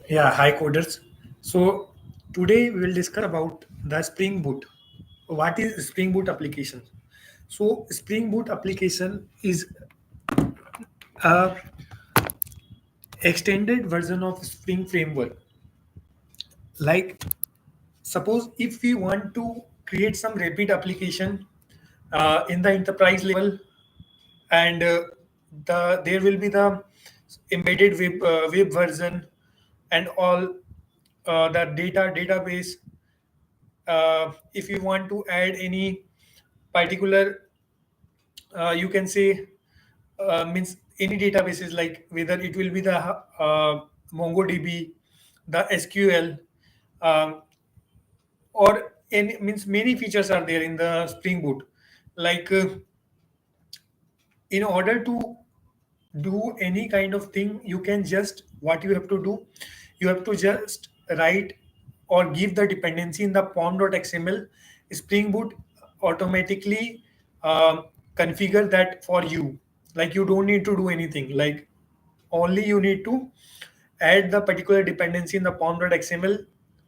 Yeah, hi coders. So today we will discuss about the Spring Boot. What is Spring Boot application? So Spring Boot application is a extended version of Spring framework. Like suppose if we want to create some rapid application in the enterprise level, and there will be the embedded web version and all the database. If you want to add any particular, you can say, means any databases, like whether it will be the MongoDB, the SQL, um, or any, means many features are there in the Spring Boot. Like in order to do any kind of thing, you can just, what you have to do, you have to just write or give the dependency in the pom.xml. Spring Boot automatically configure that for you. Like you don't need to do anything. Like only you need to add the particular dependency in the pom.xml,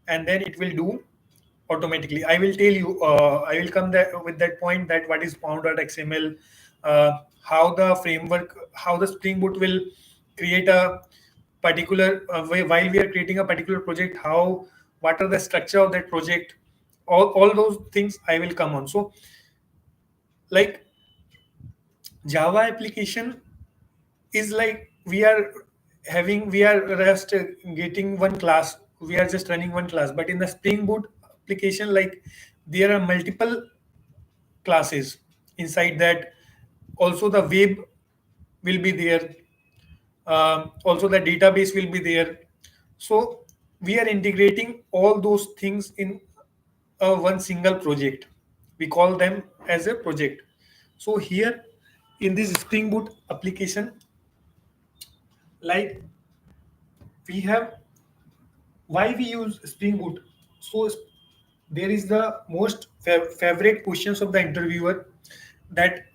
and then it will do automatically. I will tell you, I will come there with that point, that what is pom.xml, how the framework, how the Spring Boot will create a particular way while we are creating a particular project, how, what are the structure of that project, all those things I will come on. So like Java application is like we are just getting one class, we are just running one class, but in the Spring Boot application, like there are multiple classes inside that. Also the web will be there, also the database will be there. So we are integrating all those things in one single project. We call them as a project. So here in this Spring Boot application, like we have, why we use Spring Boot. So there is the most favorite questions of the interviewer, that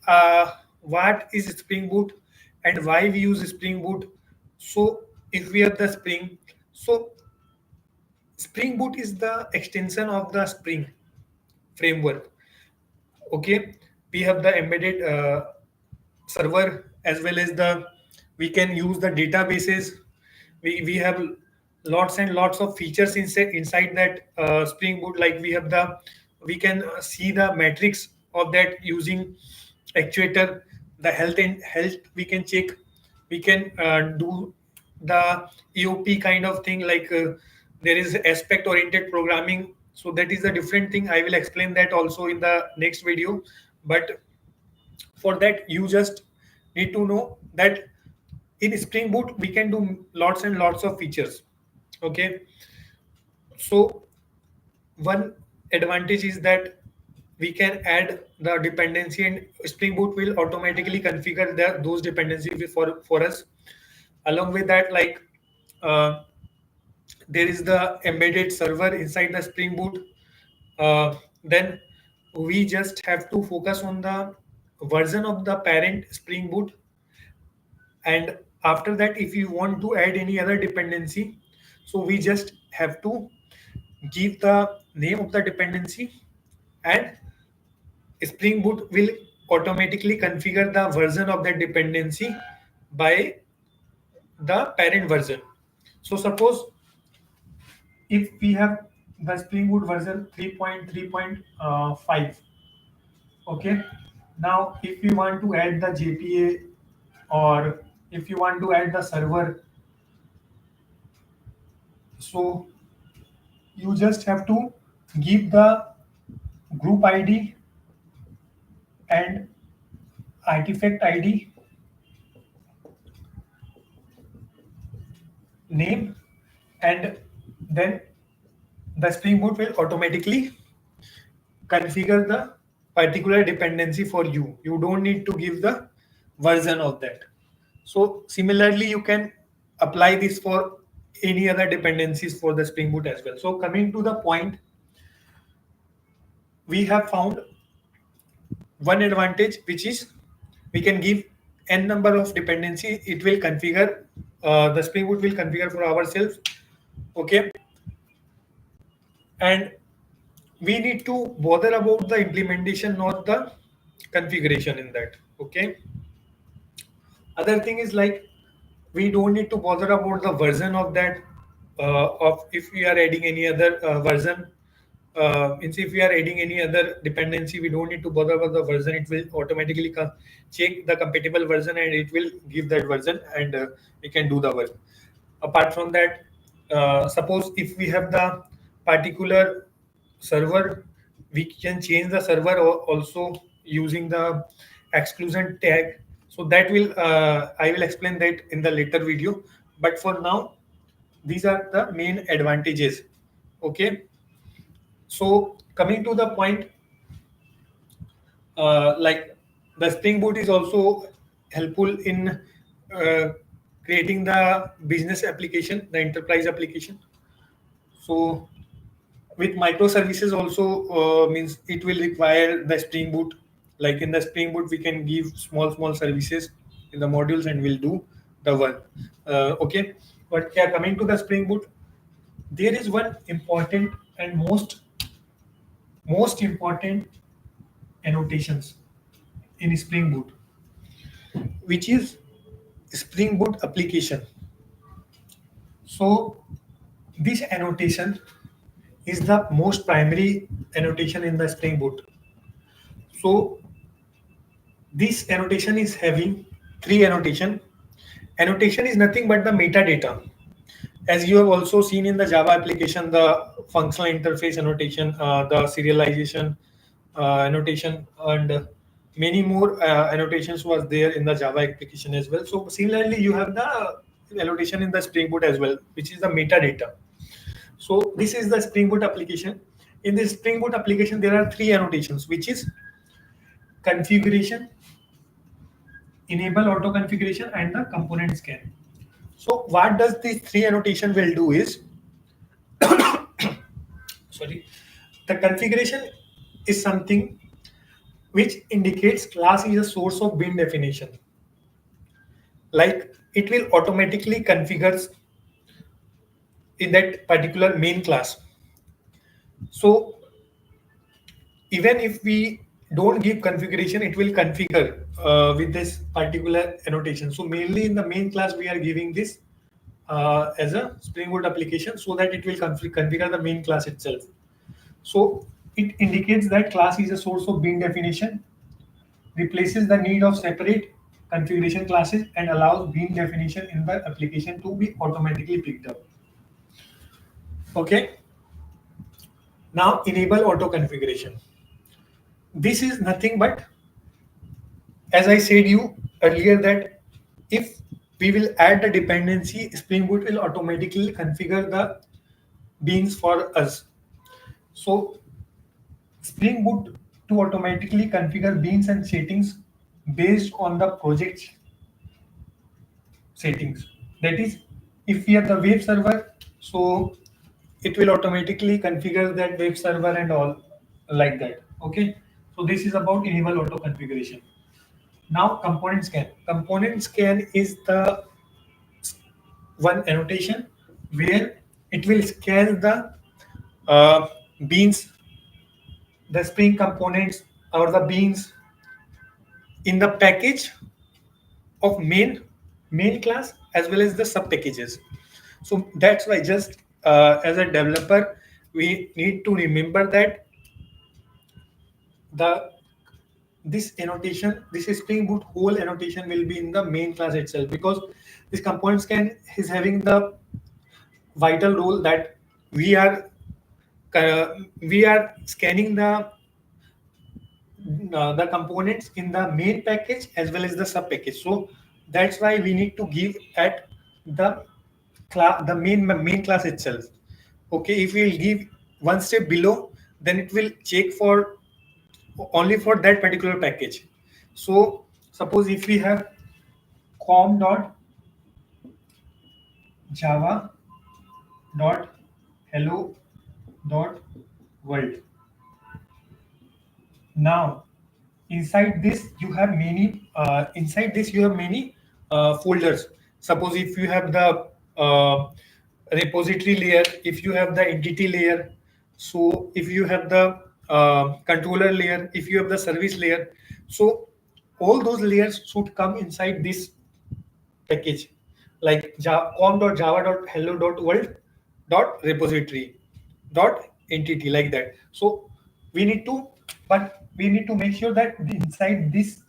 what is Spring Boot and why we use Spring Boot. So if we have the Spring, so Spring Boot is the extension of the Spring framework. Okay, we have the embedded server, as well as the, we can use the databases. We have lots and lots of features inside that Spring Boot. Like we have the, we can see the metrics of that using actuator, the health we can check. We can do the EOP kind of thing, like there is aspect oriented programming. So that is a different thing, I will explain that also in the next video. But for that, you just need to know that in Spring Boot we can do lots and lots of features. Okay, so one advantage is that we can add the dependency, and Spring Boot will automatically configure those dependencies for us. Along with that, like uh, there is the embedded server inside the Spring Boot. Then we just have to focus on the version of the parent Spring Boot. And after that, if you want to add any other dependency, so we just have to give the name of the dependency, and Spring Boot will automatically configure the version of that dependency by the parent version. So suppose if we have the Spring Boot version 3.3.5, okay. Now if you want to add the JPA, or if you want to add the server, so you just have to give the group ID and artifact ID name, and then the Spring Boot will automatically configure the particular dependency for you. You don't need to give the version of that. So similarly, you can apply this for any other dependencies for the Spring Boot as well. So coming to the point, we have found one advantage, which is we can give n number of dependency. It will configure, the Spring Boot will configure for ourselves Okay, and we need to bother about the implementation, not the configuration in that. Okay, other thing is like we don't need to bother about the version of that, of if we are adding any other version, means if we are adding any other dependency, we don't need to bother about the version. It will automatically check the compatible version and it will give that version, and we can do the work. Apart from that, suppose if we have the particular server, we can change the server also using the exclusion tag. So that will I will explain that in the later video. But for now, these are the main advantages. Okay. So coming to the point, like the Spring Boot is also helpful in creating the business application, the enterprise application. So with microservices also means it will require the Spring Boot. Like in the Spring Boot, we can give small services in the modules and we'll do the work. Okay, but yeah, coming to the Spring Boot, there is one important and most important annotations in Spring Boot, which is Spring Boot application. So this annotation is the most primary annotation in the Spring Boot. So this annotation is having three annotation. Annotation is nothing but the metadata. As you have also seen in the Java application, the functional interface annotation, the serialization annotation, and many more annotations was there in the Java application as well. So similarly, you have the annotation in the Spring Boot as well, which is the metadata. So this is the Spring Boot application. In this Spring Boot application, there are three annotations, which is configuration, enable auto configuration, and the component scan. So what does these three annotation will do is, sorry, the configuration is something which indicates class is a source of bin definition. Like it will automatically configures in that particular main class. So even if we don't give configuration, it will configure with this particular annotation. So mainly in the main class, we are giving this as a Spring Boot application so that it will configure the main class itself. So it indicates that class is a source of bin definition, replaces the need of separate configuration classes, and allows bin definition in the application to be automatically picked up. Okay. Now enable auto configuration. This is nothing but, as I said you earlier, that if we will add the dependency, Spring Boot will automatically configure the beans for us. So Spring Boot to automatically configure beans and settings based on the project settings. That is, if we have the web server, so it will automatically configure that web server and all like that. Okay. So this is about enable auto configuration. Now component scan. Component scan is the one annotation where it will scan the uh, beans, the Spring components or the beans in the package of main class as well as the sub packages. So that's why just as a developer, we need to remember that the this annotation, this Spring Boot whole annotation will be in the main class itself, because this component scan is having the vital role that we are scanning the components in the main package as well as the sub package. So that's why we need to give at the class, the main class itself. Okay, if we'll give one step below, then it will check for only for that particular package. So suppose if we have com.java.hello.world. Now inside this you have many folders. Suppose if you have the repository layer, if you have the entity layer, so if you have the controller layer, if you have the service layer, so all those layers should come inside this package, like com.java.hello.world.repository dot entity, like that. So we need to, but we need to make sure that inside this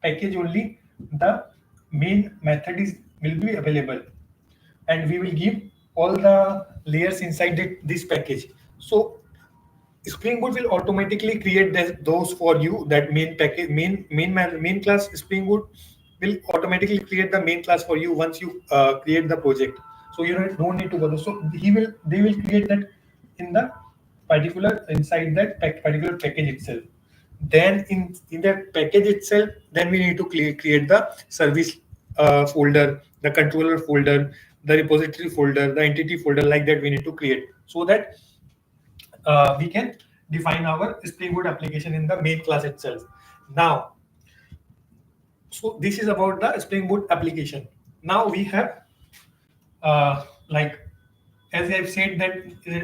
package only the main method is will be available, and we will give all the layers inside this package. So Spring Boot will automatically create those for you. That main package, main class Spring Boot will automatically create the main class for you once you create the project. So you don't need to bother. So they will create that in the particular inside that particular package itself. Then in that package itself, then we need to create the service folder, the controller folder, the repository folder, the entity folder, like that we need to create, so that we can define our Spring Boot application in the main class itself. Now, so this is about the Spring Boot application. Now we have like, as I've said that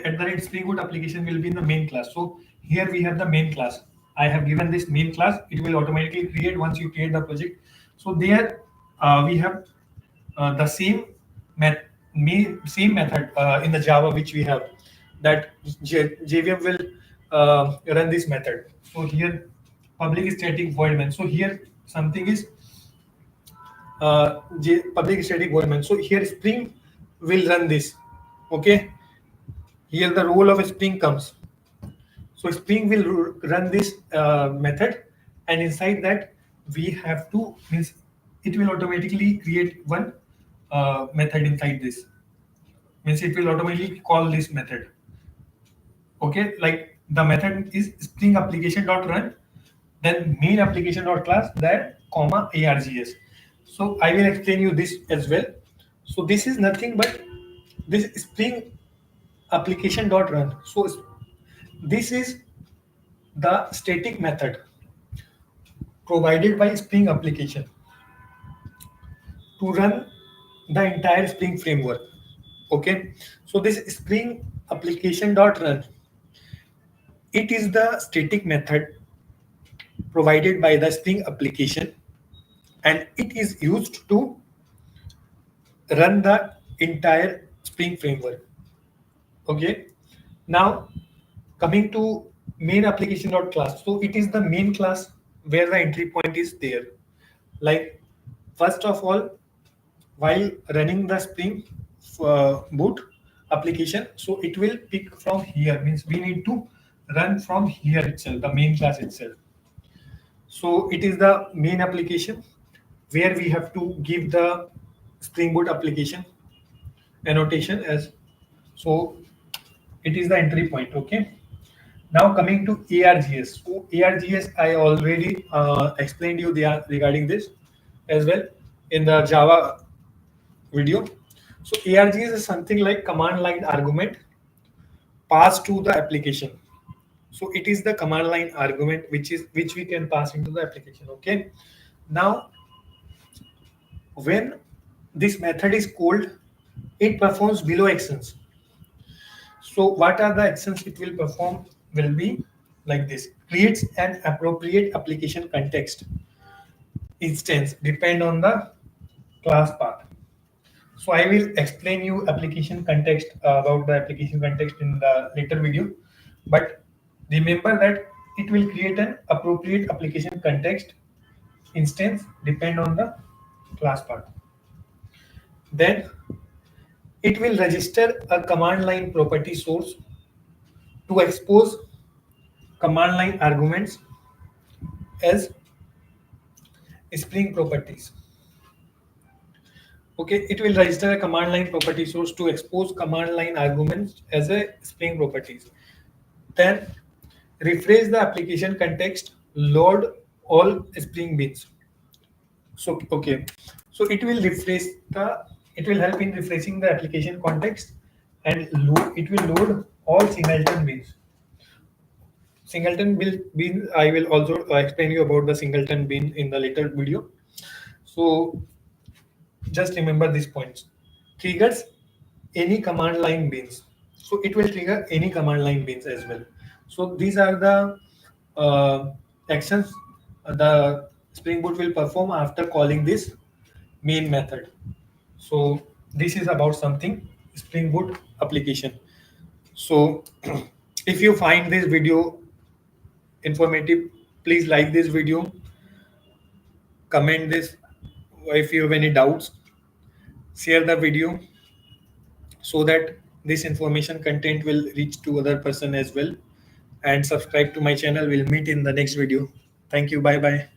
at the rate Spring Boot application will be in the main class. So here we have the main class. I have given this main class. It will automatically create once you create the project. So there we have the same method in the Java which we have, that JVM will run this method. So here public static void main. So here something is public static void main. So here Spring will run this. Okay, here the role of Spring comes. So Spring will run this method, and inside that we have to, means it will automatically create one method inside this, means it will automatically call this method. Okay, like the method is Spring application dot run, then main application dot class, that comma args. So I will explain you this as well. So this is nothing but this Spring application dot run. So this is the static method provided by Spring application to run the entire Spring framework. Okay, so this Spring application dot run, it is the static method provided by the Spring application, and it is used to run the entire Spring framework. Okay, now coming to main application dot class. So it is the main class where the entry point is there. Like, first of all, while running the Spring Boot application, so it will pick from here, means we need to run from here itself, the main class itself. So it is the main application where we have to give the Spring Boot application annotation as. So it is the entry point. Okay, now coming to args. So args, I already explained you regarding this as well in the Java video. So args is something like command line argument passed to the application. So it is the command line argument which we can pass into the application. Okay, now when this method is called, it performs below actions. So what are the actions it will perform? Will be like this: creates an appropriate application context instance depend on the class path. So I will explain you application context about the application context in the later video, but remember that it will create an appropriate application context instance depend on the class path. Then it will register a command line property source to expose command line arguments as Spring properties. Okay, it will register a command line property source to expose command line arguments as a Spring properties. Then refresh the application context, load all Spring beans. So okay, so it will help in refreshing the application context, and it will load all singleton beans. Singleton bean, I will also explain you about the singleton bean in the later video. So just remember these points. Triggers any command line beans. So it will trigger any command line beans as well. So these are the actions the Spring Boot will perform after calling this main method. So this is about something Spring Boot application. So if you find this video informative, please like this video, comment this. If you have any doubts, share the video so that this information content will reach to other person as well, and subscribe to my channel. We'll meet in the next video. Thank you. Bye bye.